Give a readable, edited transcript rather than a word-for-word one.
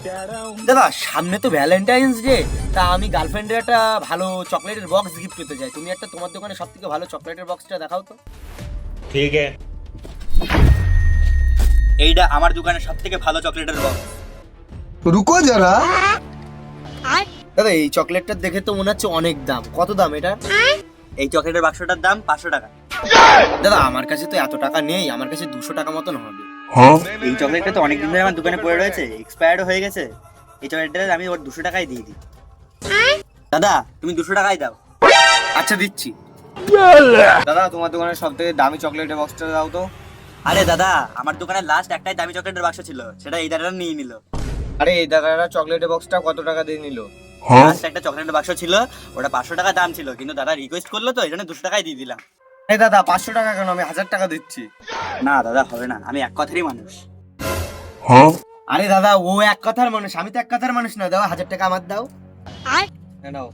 দাদা সামনে তো ভ্যালেন্টাইন্স ডে, তা আমি গার্লফ্রেন্ডের একটা ভালো চকলেটের বক্স গিফট করতে চাই। তুমি একটা তোমার দোকানে সব থেকে ভালো চকলেটের বক্সটা দেখাও তো। ঠিক আছে, এইটা আমার দোকানে সব থেকে ভালো চকলেটের বক্স। रुको जरा। দাদা এই চকলেটটা দেখে তো মনে হচ্ছে অনেক দাম। কত দাম এটা? এই চকলেটের বাক্সটার দাম 500 টাকা। দাদা আমার কাছে তো এত টাকা নেই, আমার কাছে 200 টাকা মতন হবে। এই চকলেটটা তো অনেকদিন ধরে আমার দোকানে পড়ে রয়েছে, এক্সপায়ার্ড হয়ে গেছে। এই চকলেটটা আমি ওর 200 টাকায় দিয়ে দিই। দাদা তুমি 200 টাকায় দাও। আচ্ছা দিচ্ছি। দাদা তোমার দোকানে সব থেকে দামি চকলেটের বক্সটা দাও তো। আরে দাদা আমার দোকানে লাস্ট একটাই দামি চকলেটের বাক্স ছিল, সেটা এই দাদাটা নিয়ে নিল। আরে এই দাদারা চকলেটের বক্সটা কত টাকা দিয়ে নিল? লাস্ট একটা চকলেটের বাক্স ছিল, ওটা 500 টাকা দাম ছিল, কিন্তু দাদা রিকোয়েস্ট করলো তো এই জন্য 200 টাকায় দিয়ে দিলাম। এই দাদা 500 টাকা কেন? আমি 1000 টাকা দিচ্ছি। না দাদা হবে না, আমি এক কথারই মানুষ। আরে দাদা ও এক কথার মানুষ, আমি তো এক কথার মানুষ না। দাও 1000 টাকা আমার দাও। এই নাও।